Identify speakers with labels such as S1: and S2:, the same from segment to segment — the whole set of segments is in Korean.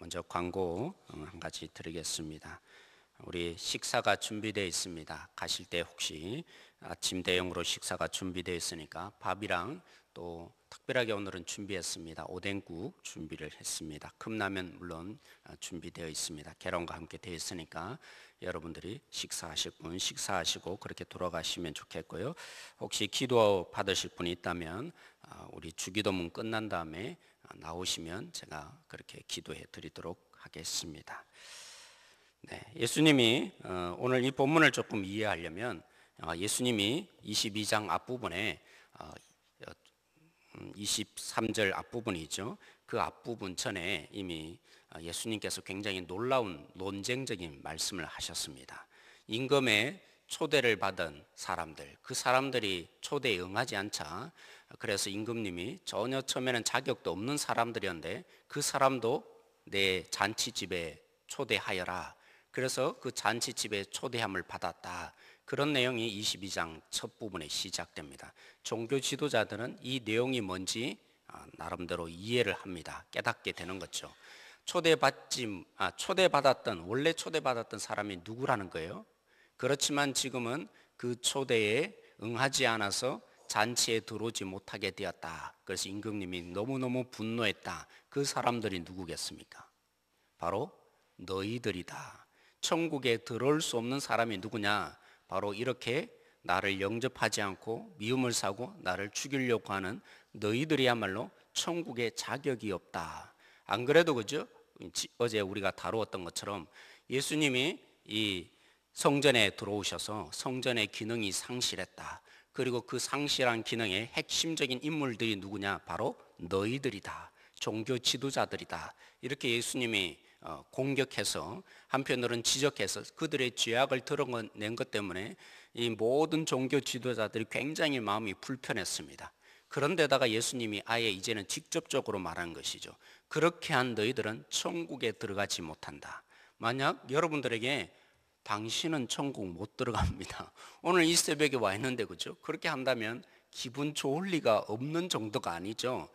S1: 먼저 광고 한 가지 드리겠습니다. 우리 식사가 준비되어 있습니다. 가실 때 혹시 아침 대용으로 식사가 준비되어 있으니까 밥이랑 또 특별하게 오늘은 준비했습니다. 오뎅국 준비를 했습니다. 컵라면 물론 준비되어 있습니다. 계란과 함께 되어 있으니까 여러분들이 식사하실 분 식사하시고 그렇게 돌아가시면 좋겠고요. 혹시 기도 받으실 분이 있다면 우리 주기도문 끝난 다음에 나오시면 제가 그렇게 기도해 드리도록 하겠습니다. 네, 예수님이 오늘 이 본문을 조금 이해하려면 예수님이 22장 앞부분에 23절 앞부분이죠. 그 앞부분 전에 이미 예수님께서 굉장히 놀라운 논쟁적인 말씀을 하셨습니다. 임금의 초대를 받은 사람들, 그 사람들이 초대에 응하지 않자 그래서 임금님이 전혀 처음에는 자격도 없는 사람들이었는데 그 사람도 내 잔치집에 초대하여라. 그래서 그 잔치집에 초대함을 받았다. 그런 내용이 22장 첫 부분에 시작됩니다. 종교 지도자들은 이 내용이 뭔지 나름대로 이해를 합니다. 깨닫게 되는 거죠. 원래 초대받았던 사람이 누구라는 거예요? 그렇지만 지금은 그 초대에 응하지 않아서 잔치에 들어오지 못하게 되었다. 그래서 임금님이 너무너무 분노했다. 그 사람들이 누구겠습니까? 바로 너희들이다. 천국에 들어올 수 없는 사람이 누구냐? 바로 이렇게 나를 영접하지 않고 미움을 사고 나를 죽이려고 하는 너희들이야말로 천국에 자격이 없다. 안 그래도 그죠? 어제 우리가 다루었던 것처럼 예수님이 이 성전에 들어오셔서 성전의 기능이 상실했다. 그리고 그 상실한 기능의 핵심적인 인물들이 누구냐? 바로 너희들이다. 종교 지도자들이다. 이렇게 예수님이 공격해서 한편으로는 지적해서 그들의 죄악을 드러낸 것 때문에 이 모든 종교 지도자들이 굉장히 마음이 불편했습니다. 그런데다가 예수님이 아예 이제는 직접적으로 말한 것이죠. 그렇게 한 너희들은 천국에 들어가지 못한다. 만약 여러분들에게 당신은 천국 못 들어갑니다. 오늘 이 새벽에 와 있는데 그죠? 그렇게 한다면 기분 좋을 리가 없는 정도가 아니죠.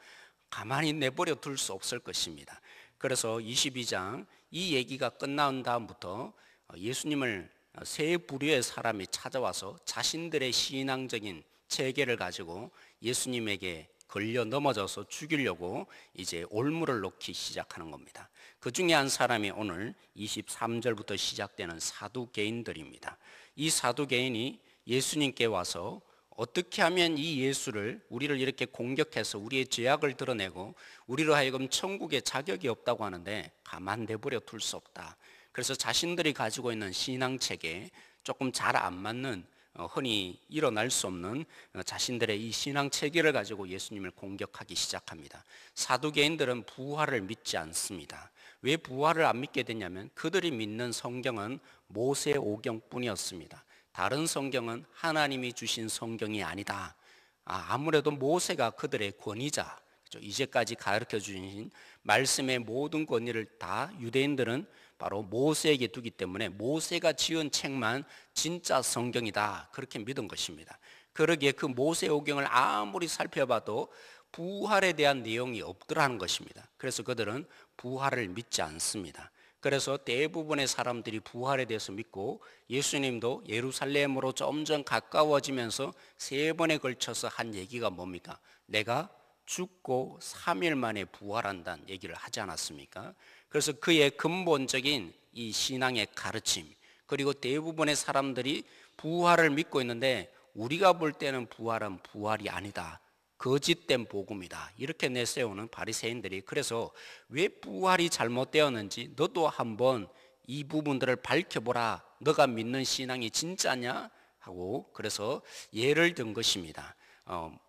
S1: 가만히 내버려 둘 수 없을 것입니다. 그래서 22장 이 얘기가 끝난 다음부터 예수님을 세 부류의 사람이 찾아와서 자신들의 신앙적인 체계를 가지고 예수님에게 걸려 넘어져서 죽이려고 이제 올무를 놓기 시작하는 겁니다. 그 중에 한 사람이 오늘 23절부터 시작되는 사두개인들입니다. 이 사두개인이 예수님께 와서 어떻게 하면 이 예수를 우리를 이렇게 공격해서 우리의 죄악을 드러내고 우리로 하여금 천국에 자격이 없다고 하는데 가만 내버려 둘 수 없다. 그래서 자신들이 가지고 있는 신앙체계에 조금 잘 안 맞는 흔히 일어날 수 없는 자신들의 이 신앙체계를 가지고 예수님을 공격하기 시작합니다. 사두개인들은 부활을 믿지 않습니다. 왜 부활을 안 믿게 됐냐면 그들이 믿는 성경은 모세 오경뿐이었습니다. 다른 성경은 하나님이 주신 성경이 아니다. 아무래도 모세가 그들의 권위자, 이제까지 가르쳐 주신 말씀의 모든 권위를 다 유대인들은 바로 모세에게 두기 때문에 모세가 지은 책만 진짜 성경이다. 그렇게 믿은 것입니다. 그러기에 그 모세 오경을 아무리 살펴봐도 부활에 대한 내용이 없더라는 것입니다. 그래서 그들은 부활을 믿지 않습니다. 그래서 대부분의 사람들이 부활에 대해서 믿고 예수님도 예루살렘으로 점점 가까워지면서 3번에 걸쳐서 한 얘기가 뭡니까? 내가 죽고 3일 만에 부활한다는 얘기를 하지 않았습니까? 그래서 그의 근본적인 이 신앙의 가르침, 그리고 대부분의 사람들이 부활을 믿고 있는데 우리가 볼 때는 부활은 부활이 아니다. 거짓된 복음이다. 이렇게 내세우는 바리새인들이 그래서 왜 부활이 잘못되었는지 너도 한번 이 부분들을 밝혀보라. 너가 믿는 신앙이 진짜냐? 하고 그래서 예를 든 것입니다.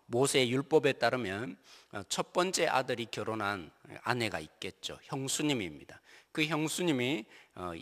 S1: 모세의 율법에 따르면 첫 번째 아들이 결혼한 아내가 있겠죠. 형수님입니다. 그 형수님이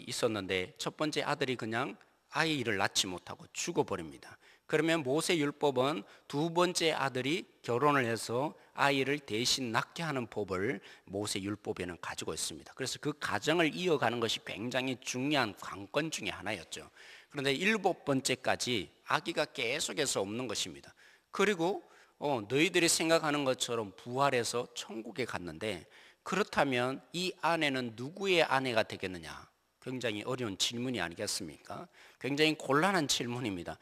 S1: 있었는데 첫 번째 아들이 그냥 아이를 낳지 못하고 죽어버립니다. 그러면 모세 율법은 두 번째 아들이 결혼을 해서 아이를 대신 낳게 하는 법을 모세 율법에는 가지고 있습니다. 그래서 그 가정을 이어가는 것이 굉장히 중요한 관건 중에 하나였죠. 그런데 7번째까지 아기가 계속해서 없는 것입니다. 그리고 너희들이 생각하는 것처럼 부활해서 천국에 갔는데 그렇다면 이 아내는 누구의 아내가 되겠느냐? 굉장히 어려운 질문이 아니겠습니까? 굉장히 곤란한 질문입니다.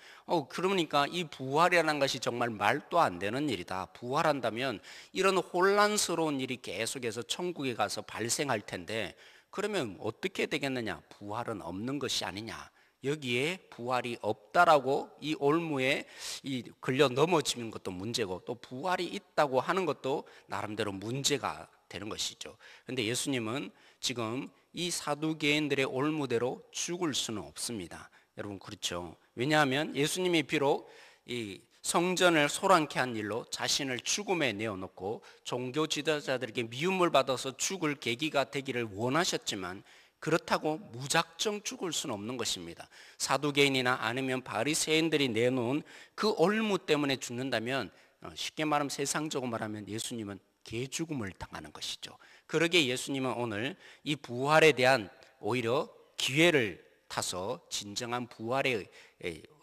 S1: 그러니까 이 부활이라는 것이 정말 말도 안 되는 일이다. 부활한다면 이런 혼란스러운 일이 계속해서 천국에 가서 발생할 텐데, 그러면 어떻게 되겠느냐? 부활은 없는 것이 아니냐? 여기에 부활이 없다라고 이 올무에 걸려 넘어지는 것도 문제고, 또 부활이 있다고 하는 것도 나름대로 문제가 되는 것이죠. 그런데 예수님은 지금 이 사두개인들의 올무대로 죽을 수는 없습니다. 여러분, 그렇죠? 왜냐하면 예수님이 비록 이 성전을 소란케 한 일로 자신을 죽음에 내어놓고 종교 지도자들에게 미움을 받아서 죽을 계기가 되기를 원하셨지만, 그렇다고 무작정 죽을 수는 없는 것입니다. 사두개인이나 아니면 바리새인들이 내놓은 그 올무 때문에 죽는다면, 쉽게 말하면, 세상적으로 말하면 예수님은 개죽음을 당하는 것이죠. 그러기에 예수님은 오늘 이 부활에 대한 오히려 기회를 타서 진정한 부활의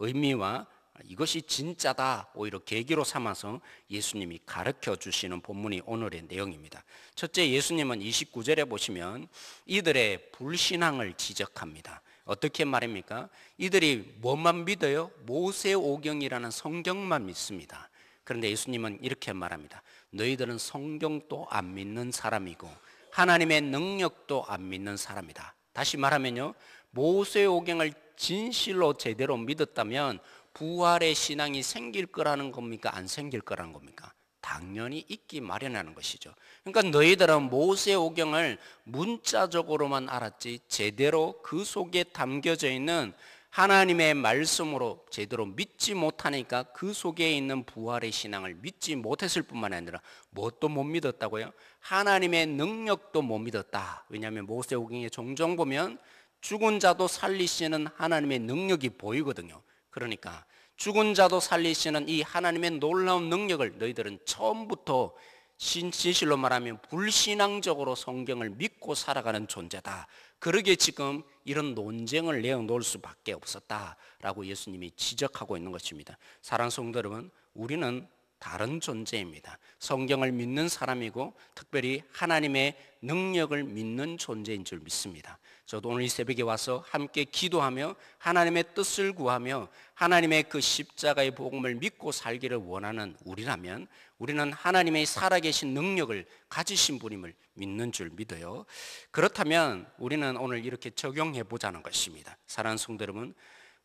S1: 의미와 이것이 진짜다 오히려 계기로 삼아서 예수님이 가르쳐 주시는 본문이 오늘의 내용입니다. 첫째, 예수님은 29절에 보시면 이들의 불신앙을 지적합니다. 어떻게 말입니까? 이들이 뭐만 믿어요? 모세오경이라는 성경만 믿습니다. 그런데 예수님은 이렇게 말합니다. 너희들은 성경도 안 믿는 사람이고 하나님의 능력도 안 믿는 사람이다. 다시 말하면요, 모세오경을 진실로 제대로 믿었다면 부활의 신앙이 생길 거라는 겁니까? 안 생길 거라는 겁니까? 당연히 있기 마련하는 것이죠. 그러니까 너희들은 모세오경을 문자적으로만 알았지 제대로 그 속에 담겨져 있는 하나님의 말씀으로 제대로 믿지 못하니까 그 속에 있는 부활의 신앙을 믿지 못했을 뿐만 아니라 뭣도 못 믿었다고요? 하나님의 능력도 못 믿었다. 왜냐하면 모세오경에 종종 보면 죽은 자도 살리시는 하나님의 능력이 보이거든요. 그러니까 죽은 자도 살리시는 이 하나님의 놀라운 능력을 너희들은 처음부터 진실로 말하면 불신앙적으로 성경을 믿고 살아가는 존재다. 그러기에 지금 이런 논쟁을 내어놓을 수밖에 없었다라고 예수님이 지적하고 있는 것입니다. 사랑하는 성도 여러분, 우리는 다른 존재입니다. 성경을 믿는 사람이고 특별히 하나님의 능력을 믿는 존재인 줄 믿습니다. 저도 오늘 이 새벽에 와서 함께 기도하며 하나님의 뜻을 구하며 하나님의 그 십자가의 복음을 믿고 살기를 원하는 우리라면 우리는 하나님의 살아계신 능력을 가지신 분임을 믿는 줄 믿어요. 그렇다면 우리는 오늘 이렇게 적용해 보자는 것입니다. 사랑하는 성도 여러분,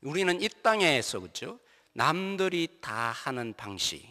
S1: 우리는 이 땅에서 그렇죠? 남들이 다 하는 방식,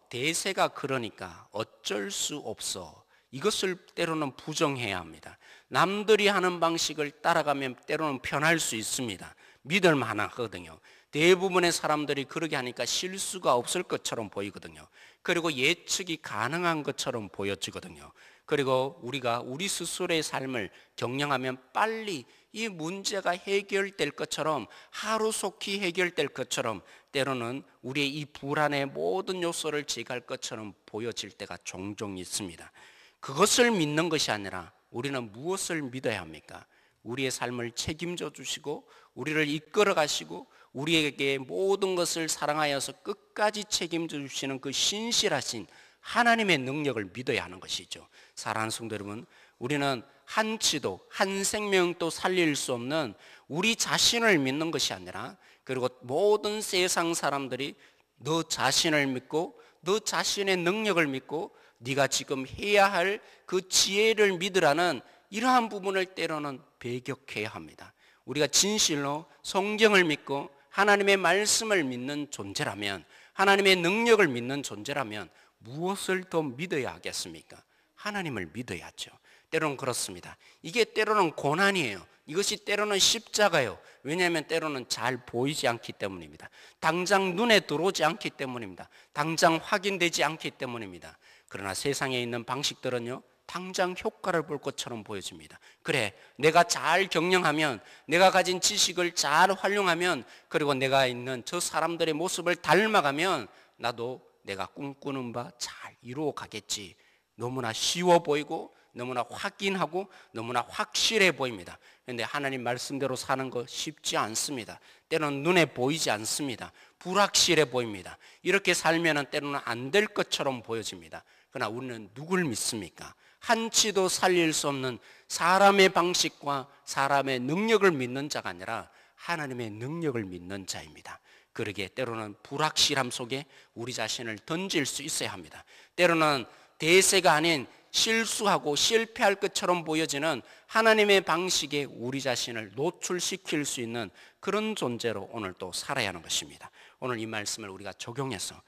S1: 대세가 그러니까 어쩔 수 없어, 이것을 때로는 부정해야 합니다. 남들이 하는 방식을 따라가면 때로는 편할 수 있습니다. 믿을 만하거든요. 대부분의 사람들이 그렇게 하니까 실수가 없을 것처럼 보이거든요. 그리고 예측이 가능한 것처럼 보여지거든요. 그리고 우리가 우리 스스로의 삶을 경영하면 빨리 이 문제가 해결될 것처럼, 하루속히 해결될 것처럼, 때로는 우리의 이 불안의 모든 요소를 제거할 것처럼 보여질 때가 종종 있습니다. 그것을 믿는 것이 아니라 우리는 무엇을 믿어야 합니까? 우리의 삶을 책임져 주시고 우리를 이끌어 가시고 우리에게 모든 것을 사랑하여서 끝까지 책임져 주시는 그 신실하신 하나님의 능력을 믿어야 하는 것이죠. 사랑하는 성도 여러분, 우리는 한치도 한 생명도 살릴 수 없는 우리 자신을 믿는 것이 아니라, 그리고 모든 세상 사람들이 너 자신을 믿고 너 자신의 능력을 믿고 네가 지금 해야 할 그 지혜를 믿으라는 이러한 부분을 때로는 배격해야 합니다. 우리가 진실로 성경을 믿고 하나님의 말씀을 믿는 존재라면, 하나님의 능력을 믿는 존재라면 무엇을 더 믿어야 하겠습니까? 하나님을 믿어야죠. 때로는 그렇습니다. 이게 때로는 고난이에요. 이것이 때로는 십자가예요. 왜냐하면 때로는 잘 보이지 않기 때문입니다. 당장 눈에 들어오지 않기 때문입니다. 당장 확인되지 않기 때문입니다. 그러나 세상에 있는 방식들은요, 당장 효과를 볼 것처럼 보여집니다. 그래, 내가 잘 경영하면, 내가 가진 지식을 잘 활용하면, 그리고 내가 있는 저 사람들의 모습을 닮아가면 나도 내가 꿈꾸는 바 잘 이루어 가겠지. 너무나 쉬워 보이고 너무나 확인하고 너무나 확실해 보입니다. 그런데 하나님 말씀대로 사는 거 쉽지 않습니다. 때로는 눈에 보이지 않습니다. 불확실해 보입니다. 이렇게 살면 때로는 안 될 것처럼 보여집니다. 그러나 우리는 누굴 믿습니까? 한치도 살릴 수 없는 사람의 방식과 사람의 능력을 믿는 자가 아니라 하나님의 능력을 믿는 자입니다. 그러기에 때로는 불확실함 속에 우리 자신을 던질 수 있어야 합니다. 때로는 대세가 아닌 실수하고 실패할 것처럼 보여지는 하나님의 방식에 우리 자신을 노출시킬 수 있는 그런 존재로 오늘 또 살아야 하는 것입니다. 오늘 이 말씀을 우리가 적용해서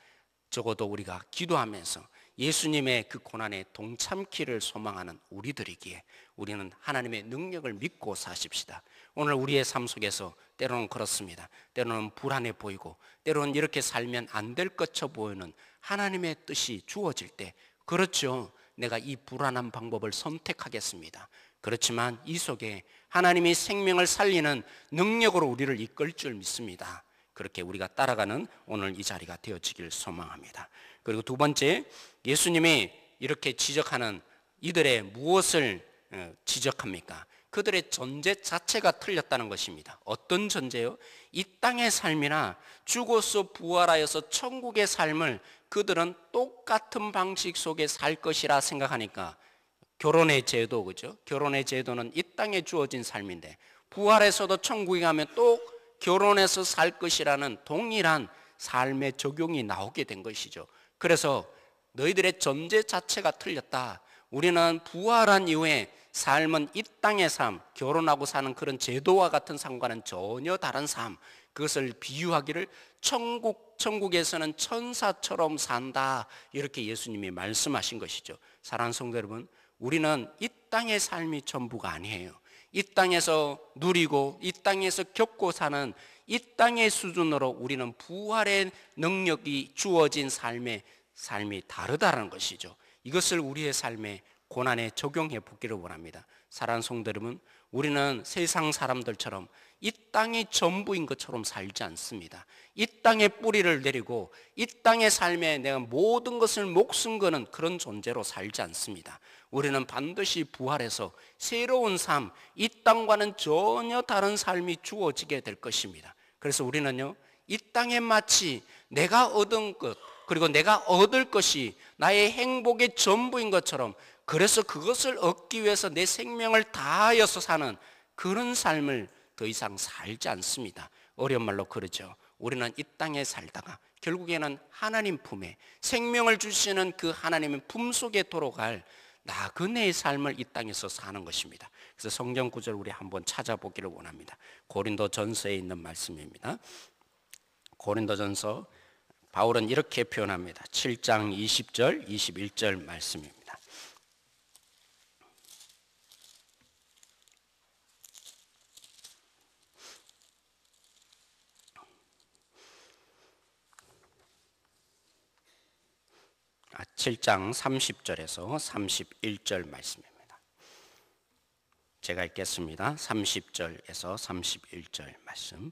S1: 적어도 우리가 기도하면서 예수님의 그 고난에 동참기를 소망하는 우리들이기에 우리는 하나님의 능력을 믿고 사십시다. 오늘 우리의 삶 속에서 때로는 그렇습니다. 때로는 불안해 보이고 때로는 이렇게 살면 안 될 것처럼 보이는 하나님의 뜻이 주어질 때, 그렇죠, 내가 이 불안한 방법을 선택하겠습니다. 그렇지만 이 속에 하나님이 생명을 살리는 능력으로 우리를 이끌 줄 믿습니다. 그렇게 우리가 따라가는 오늘 이 자리가 되어지길 소망합니다. 그리고 두 번째, 예수님이 이렇게 지적하는 이들의 무엇을 지적합니까? 그들의 존재 자체가 틀렸다는 것입니다. 어떤 존재요? 이 땅의 삶이나 죽어서 부활하여서 천국의 삶을 그들은 똑같은 방식 속에 살 것이라 생각하니까 결혼의 제도, 그죠? 결혼의 제도는 이 땅에 주어진 삶인데 부활해서도 천국에 가면 또 결혼해서 살 것이라는 동일한 삶의 적용이 나오게 된 것이죠. 그래서 너희들의 존재 자체가 틀렸다. 우리는 부활한 이후에 삶은 이 땅의 삶, 결혼하고 사는 그런 제도와 같은 삶과는 전혀 다른 삶, 그것을 비유하기를 천국에서는 천사처럼 산다, 이렇게 예수님이 말씀하신 것이죠. 사랑하는 성도 여러분, 우리는 이 땅의 삶이 전부가 아니에요. 이 땅에서 누리고 이 땅에서 겪고 사는 이 땅의 수준으로 우리는 부활의 능력이 주어진 삶이 다르다는 것이죠. 이것을 우리의 삶에 고난에 적용해 보기를 원합니다. 사랑하는 성도 여러분, 우리는 세상 사람들처럼 이 땅이 전부인 것처럼 살지 않습니다. 이 땅에 뿌리를 내리고 이 땅의 삶에 내가 모든 것을 목숨 거는 그런 존재로 살지 않습니다. 우리는 반드시 부활해서 새로운 삶, 이 땅과는 전혀 다른 삶이 주어지게 될 것입니다. 그래서 우리는요, 이 땅에 마치 내가 얻은 것, 그리고 내가 얻을 것이 나의 행복의 전부인 것처럼, 그래서 그것을 얻기 위해서 내 생명을 다하여서 사는 그런 삶을 더 이상 살지 않습니다. 어려운 말로 그러죠. 우리는 이 땅에 살다가 결국에는 하나님 품에 생명을 주시는 그 하나님의 품 속에 들어갈 나그네의 삶을 이 땅에서 사는 것입니다. 그래서 성경 구절 우리 한번 찾아보기를 원합니다. 고린도전서에 있는 말씀입니다. 고린도전서 바울은 이렇게 표현합니다. 7장 20절 21절 말씀입니다. 아, 7장 30절에서 31절 말씀입니다. 제가 읽겠습니다. 30절에서 31절 말씀.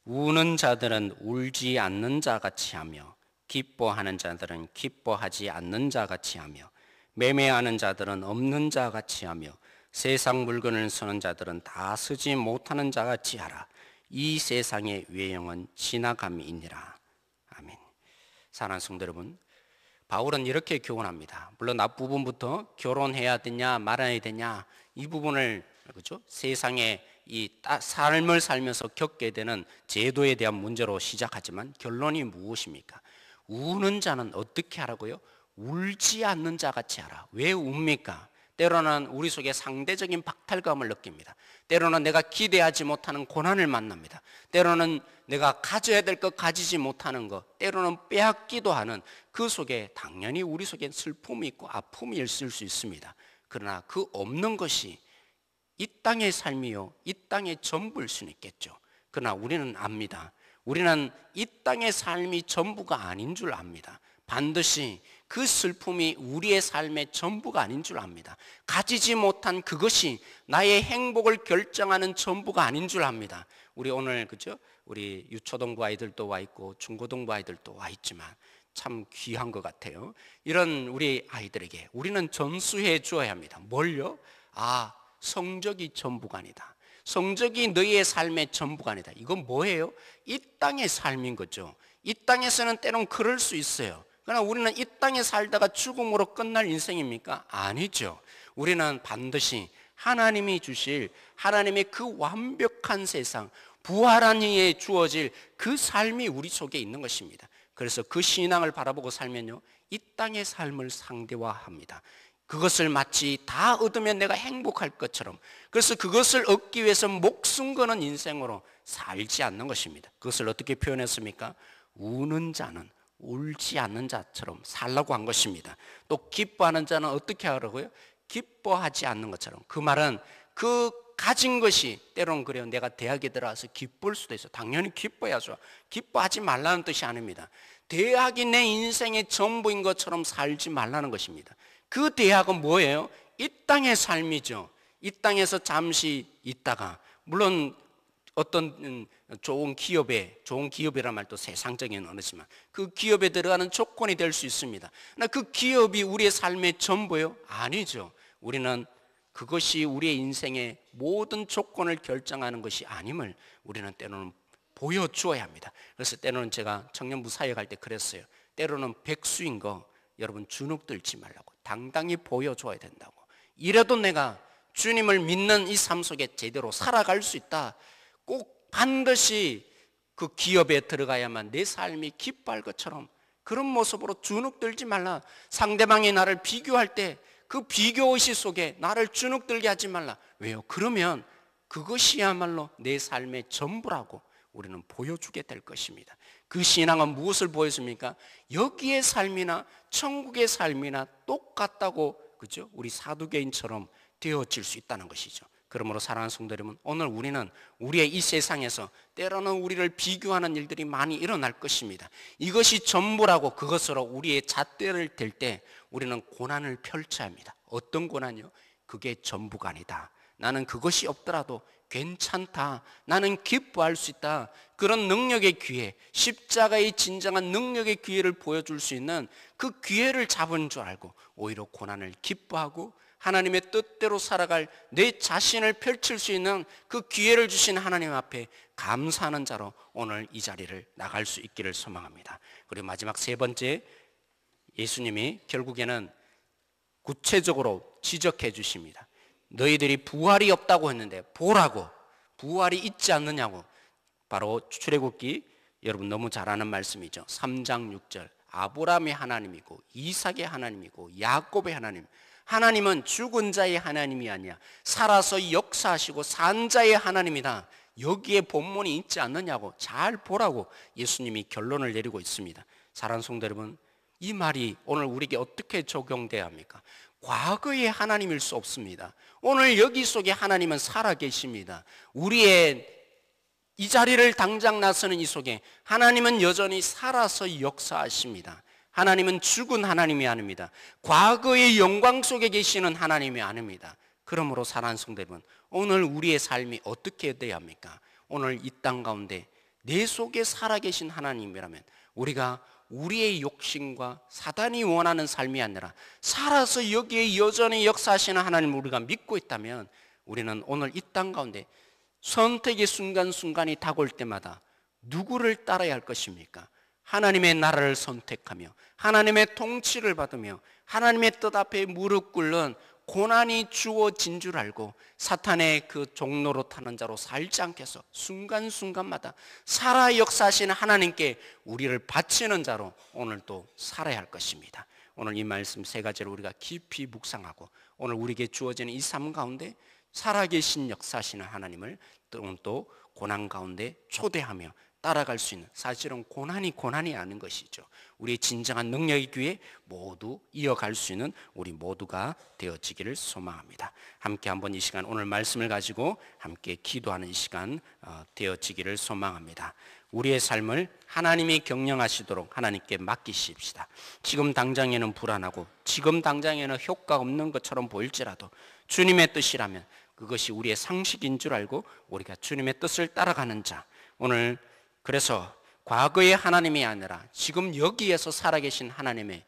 S1: 우는 자들은 울지 않는 자 같이 하며 기뻐하는 자들은 기뻐하지 않는 자 같이 하며 매매하는 자들은 없는 자 같이 하며 세상 물건을 쓰는 자들은 다 쓰지 못하는 자 같이 하라. 이 세상의 외형은 지나감이니라. 아멘. 사랑하는 성도 여러분, 바울은 이렇게 교훈합니다. 물론 앞부분부터 결혼해야 되냐 말아야 되냐 이 부분을, 그렇죠? 세상에 이 삶을 살면서 겪게 되는 제도에 대한 문제로 시작하지만 결론이 무엇입니까? 우는 자는 어떻게 하라고요? 울지 않는 자 같이 하라. 왜 웁니까? 때로는 우리 속에 상대적인 박탈감을 느낍니다. 때로는 내가 기대하지 못하는 고난을 만납니다. 때로는 내가 가져야 될 것 가지지 못하는 것, 때로는 빼앗기도 하는 그 속에 당연히 우리 속에 슬픔이 있고 아픔이 있을 수 있습니다. 그러나 그 없는 것이 이 땅의 삶이요, 이 땅의 전부일 수는 있겠죠. 그러나 우리는 압니다. 우리는 이 땅의 삶이 전부가 아닌 줄 압니다. 반드시 그 슬픔이 우리의 삶의 전부가 아닌 줄 압니다. 가지지 못한 그것이 나의 행복을 결정하는 전부가 아닌 줄 압니다. 우리 오늘, 그죠? 우리 유초등부 아이들도 와 있고 중고등부 아이들도 와 있지만 참 귀한 것 같아요. 이런 우리 아이들에게 우리는 전수해 주어야 합니다. 뭘요? 성적이 전부가 아니다. 성적이 너희의 삶의 전부가 아니다. 이건 뭐예요? 이 땅의 삶인 거죠. 이 땅에서는 때론 그럴 수 있어요. 그러나 우리는 이 땅에 살다가 죽음으로 끝날 인생입니까? 아니죠. 우리는 반드시 하나님이 주실 하나님의 그 완벽한 세상, 부활한 이에 주어질 그 삶이 우리 속에 있는 것입니다. 그래서 그 신앙을 바라보고 살면요, 이 땅의 삶을 상대화합니다. 그것을 마치 다 얻으면 내가 행복할 것처럼, 그래서 그것을 얻기 위해서 목숨 거는 인생으로 살지 않는 것입니다. 그것을 어떻게 표현했습니까? 우는 자는 울지 않는 자처럼 살라고 한 것입니다. 또 기뻐하는 자는 어떻게 하라고요? 기뻐하지 않는 것처럼. 그 말은 그 가진 것이 때로는 그래요. 내가 대학에 들어와서 기쁠 수도 있어. 당연히 기뻐야죠. 기뻐하지 말라는 뜻이 아닙니다. 대학이 내 인생의 전부인 것처럼 살지 말라는 것입니다. 그 대학은 뭐예요? 이 땅의 삶이죠. 이 땅에서 잠시 있다가, 물론 어떤 좋은 기업이란 말도 세상적인 언어지만 그 기업에 들어가는 조건이 될 수 있습니다. 그러나 그 기업이 우리의 삶의 전부예요? 아니죠. 우리는 그것이 우리의 인생의 모든 조건을 결정하는 것이 아님을 우리는 때로는 보여주어야 합니다. 그래서 때로는 제가 청년부 사역할 때 그랬어요. 때로는 백수인 거 여러분 주눅 들지 말라고, 당당히 보여줘야 된다고. 이래도 내가 주님을 믿는 이 삶 속에 제대로 살아갈 수 있다. 꼭 반드시 그 기업에 들어가야만 내 삶이 기뻐할 것처럼 그런 모습으로 주눅 들지 말라. 상대방이 나를 비교할 때 그 비교의식 속에 나를 주눅 들게 하지 말라. 왜요? 그러면 그것이야말로 내 삶의 전부라고 우리는 보여주게 될 것입니다. 그 신앙은 무엇을 보여줍니까? 여기의 삶이나 천국의 삶이나 똑같다고, 그죠? 우리 사두개인처럼 되어질 수 있다는 것이죠. 그러므로 사랑하는 성도 여러분, 오늘 우리는 우리의 이 세상에서 때로는 우리를 비교하는 일들이 많이 일어날 것입니다. 이것이 전부라고 그것으로 우리의 잣대를 댈 때 우리는 고난을 펼쳐야 합니다. 어떤 고난이요? 그게 전부가 아니다. 나는 그것이 없더라도 괜찮다. 나는 기뻐할 수 있다. 그런 능력의 기회, 십자가의 진정한 능력의 기회를 보여줄 수 있는 그 기회를 잡은 줄 알고 오히려 고난을 기뻐하고 하나님의 뜻대로 살아갈 내 자신을 펼칠 수 있는 그 기회를 주신 하나님 앞에 감사하는 자로 오늘 이 자리를 나갈 수 있기를 소망합니다. 그리고 마지막 세 번째, 예수님이 결국에는 구체적으로 지적해 주십니다. 너희들이 부활이 없다고 했는데 보라고, 부활이 있지 않느냐고. 바로 출애굽기, 여러분 너무 잘 아는 말씀이죠. 3장 6절, 아브라함의 하나님이고 이삭의 하나님이고 야곱의 하나님. 하나님은 죽은 자의 하나님이 아니야. 살아서 역사하시고 산 자의 하나님이다. 여기에 본문이 있지 않느냐고, 잘 보라고 예수님이 결론을 내리고 있습니다. 사랑하는 성도 여러분, 이 말이 오늘 우리에게 어떻게 적용돼야 합니까? 과거의 하나님일 수 없습니다. 오늘 여기 속에 하나님은 살아계십니다. 우리의 이 자리를 당장 나서는 이 속에 하나님은 여전히 살아서 역사하십니다. 하나님은 죽은 하나님이 아닙니다. 과거의 영광 속에 계시는 하나님이 아닙니다. 그러므로 사랑하는 성도 여러분, 오늘 우리의 삶이 어떻게 돼야 합니까? 오늘 이 땅 가운데 내 속에 살아계신 하나님이라면 우리가 우리의 욕심과 사단이 원하는 삶이 아니라 살아서 여기에 여전히 역사하시는 하나님을 우리가 믿고 있다면 우리는 오늘 이 땅 가운데 선택의 순간순간이 다가올 때마다 누구를 따라야 할 것입니까? 하나님의 나라를 선택하며 하나님의 통치를 받으며 하나님의 뜻 앞에 무릎 꿇는 고난이 주어진 줄 알고 사탄의 그 종로로 타는 자로 살지 않게 해서 순간순간마다 살아 역사하시는 하나님께 우리를 바치는 자로 오늘 또 살아야 할 것입니다. 오늘 이 말씀 세 가지를 우리가 깊이 묵상하고 오늘 우리에게 주어지는 이 삶 가운데 살아계신 역사하시는 하나님을 또 고난 가운데 초대하며 따라갈 수 있는, 사실은 고난이 아닌 것이죠. 우리의 진정한 능력의 기회 모두 이어갈 수 있는 우리 모두가 되어지기를 소망합니다. 함께 한번 이 시간 오늘 말씀을 가지고 함께 기도하는 이 시간 되어지기를 소망합니다. 우리의 삶을 하나님이 경영하시도록 하나님께 맡기십시다. 지금 당장에는 불안하고 지금 당장에는 효과 없는 것처럼 보일지라도 주님의 뜻이라면 그것이 우리의 상식인 줄 알고 우리가 주님의 뜻을 따라가는 자, 오늘 그래서 과거의 하나님이 아니라 지금 여기에서 살아계신 하나님의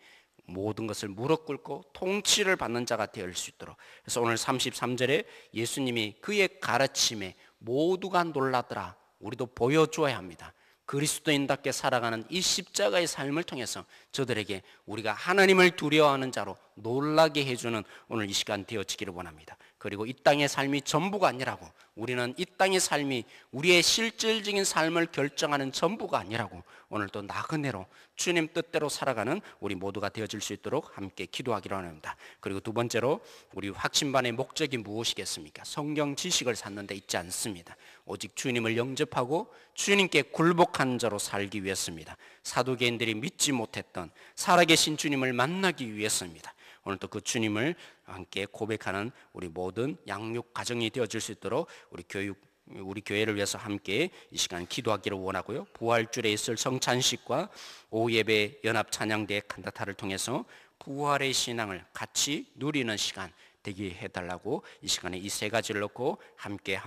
S1: 모든 것을 무릎 꿇고 통치를 받는 자가 될 수 있도록, 그래서 오늘 33절에 예수님이 그의 가르침에 모두가 놀라더라, 우리도 보여줘야 합니다. 그리스도인답게 살아가는 이 십자가의 삶을 통해서 저들에게 우리가 하나님을 두려워하는 자로 놀라게 해주는 오늘 이 시간 되어지기를 원합니다. 그리고 이 땅의 삶이 전부가 아니라고, 우리는 이 땅의 삶이 우리의 실질적인 삶을 결정하는 전부가 아니라고, 오늘도 나그네로 주님 뜻대로 살아가는 우리 모두가 되어질 수 있도록 함께 기도하기로 합니다. 그리고 두 번째로, 우리 확신반의 목적이 무엇이겠습니까? 성경 지식을 쌓는 데 있지 않습니다. 오직 주님을 영접하고 주님께 굴복한 자로 살기 위해서입니다. 사두개인들이 믿지 못했던 살아계신 주님을 만나기 위해서입니다. 오늘도 그 주님을 함께 고백하는 우리 모든 양육 가정이 되어질 수 있도록 우리 교회를 위해서 함께 이 시간 기도하기를 원하고요. 부활주일에 있을 성찬식과 오후 예배 연합 찬양대 칸타타를 통해서 부활의 신앙을 같이 누리는 시간 되게 해달라고 이 시간에 이 세 가지를 놓고 함께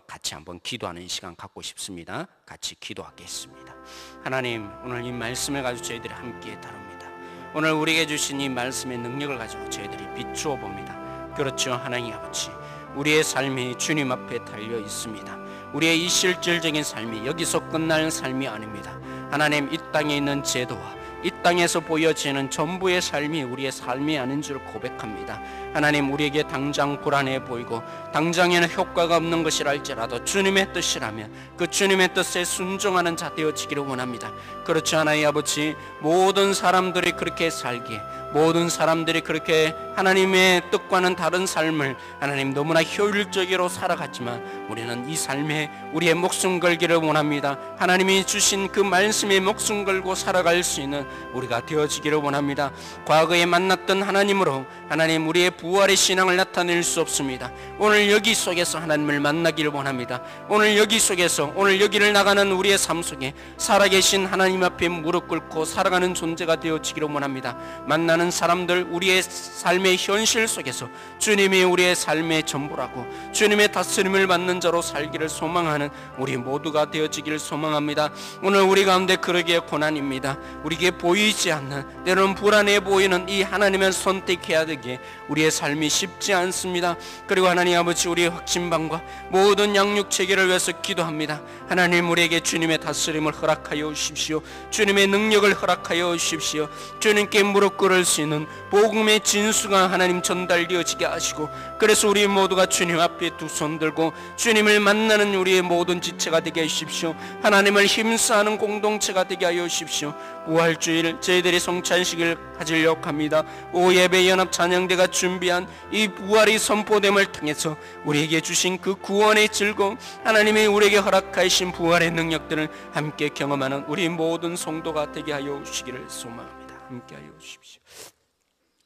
S1: 같이 한번 기도하는 이 시간 갖고 싶습니다. 같이 기도하겠습니다. 하나님, 오늘 이 말씀을 가지고 저희들이 함께 다룹니다. 오늘 우리에게 주신 이 말씀의 능력을 가지고 저희들이 비추어 봅니다. 그렇죠, 하나님 아버지, 우리의 삶이 주님 앞에 달려 있습니다. 우리의 이 실질적인 삶이 여기서 끝나는 삶이 아닙니다. 하나님, 이 땅에 있는 제도와 이 땅에서 보여지는 전부의 삶이 우리의 삶이 아닌 줄 고백합니다. 하나님, 우리에게 당장 불안해 보이고 당장에는 효과가 없는 것이라 할지라도 주님의 뜻이라면 그 주님의 뜻에 순종하는 자 되어지기를 원합니다. 그렇지 하나님 아버지, 모든 사람들이 그렇게 살기에, 모든 사람들이 그렇게 하나님의 뜻과는 다른 삶을 하나님 너무나 효율적으로 살아갔지만 우리는 이 삶에 우리의 목숨 걸기를 원합니다. 하나님이 주신 그 말씀에 목숨 걸고 살아갈 수 있는 우리가 되어지기를 원합니다. 과거에 만났던 하나님으로 하나님 우리의 부활의 신앙을 나타낼 수 없습니다. 오늘 여기 속에서 하나님을 만나기를 원합니다. 오늘 여기 속에서, 오늘 여기를 나가는 우리의 삶 속에 살아계신 하나님 앞에 무릎 꿇고 살아가는 존재가 되어지기를 원합니다. 만나는 사람들, 우리의 삶의 현실 속에서 주님이 우리의 삶의 전부라고, 주님의 다스림을 받는 자로 살기를 소망하는 우리 모두가 되어지기를 소망합니다. 오늘 우리 가운데 그러기에 고난입니다. 우리에게 보이지 않는, 때로는 불안해 보이는 이 하나님을 선택해야 되기에 우리의 삶이 쉽지 않습니다. 그리고 하나님 아버지, 우리의 확신방과 모든 양육 체계를 위해서 기도합니다. 하나님, 우리에게 주님의 다스림을 허락하여 주십시오. 주님의 능력을 허락하여 주십시오. 주님께 무릎 꿇을 수 있는 복음의 진수가 하나님 전달되어지게 하시고, 그래서 우리 모두가 주님 앞에 두 손 들고 주님을 만나는 우리의 모든 지체가 되게 하십시오. 하나님을 힘쓰는 공동체가 되게 하여 주십시오. 부활주일 저희들이 성찬식을 가지려고 합니다. 오후 예배 연합 찬양대가 준비한 이 부활의 선포됨을 통해서 우리에게 주신 그 구원의 즐거움, 하나님이 우리에게 허락하신 부활의 능력들을 함께 경험하는 우리 모든 성도가 되게 하여 주시기를 소망합니다. 함께 하여 주십시오.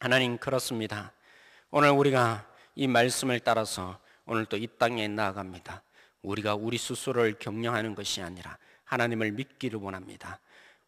S1: 하나님, 그렇습니다. 오늘 우리가 이 말씀을 따라서 오늘 또 이 땅에 나아갑니다. 우리가 우리 스스로를 격려하는 것이 아니라 하나님을 믿기를 원합니다.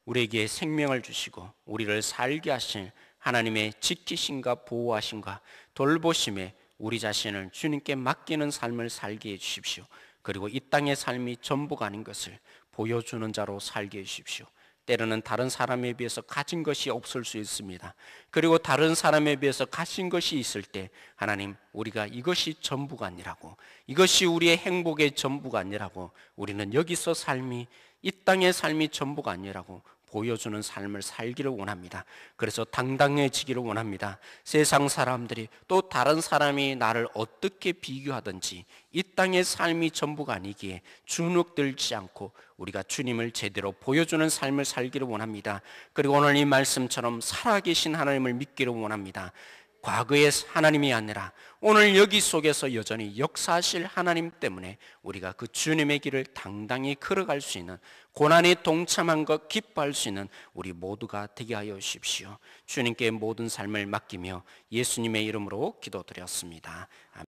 S1: 우리에게 생명을 주시고 우리를 살게 하신 하나님의 지키심과 보호하심과 돌보심에 우리 자신을 주님께 맡기는 삶을 살게 해주십시오. 그리고 이 땅의 삶이 전부가 아닌 것을 보여주는 자로 살게 해주십시오. 때로는 다른 사람에 비해서 가진 것이 없을 수 있습니다. 그리고 다른 사람에 비해서 가진 것이 있을 때 하나님, 우리가 이것이 전부가 아니라고, 이것이 우리의 행복의 전부가 아니라고, 우리는 여기서 삶이, 이 땅의 삶이 전부가 아니라고 보여주는 삶을 살기를 원합니다. 그래서 당당해지기를 원합니다. 세상 사람들이, 또 다른 사람이 나를 어떻게 비교하든지 이 땅의 삶이 전부가 아니기에 주눅들지 않고 우리가 주님을 제대로 보여주는 삶을 살기를 원합니다. 그리고 오늘 이 말씀처럼 살아계신 하나님을 믿기를 원합니다. 과거의 하나님이 아니라 오늘 여기 속에서 여전히 역사하실 하나님 때문에 우리가 그 주님의 길을 당당히 걸어갈 수 있는, 고난에 동참한 것 기뻐할 수 있는 우리 모두가 되게 하여 주십시오. 주님께 모든 삶을 맡기며 예수님의 이름으로 기도드렸습니다.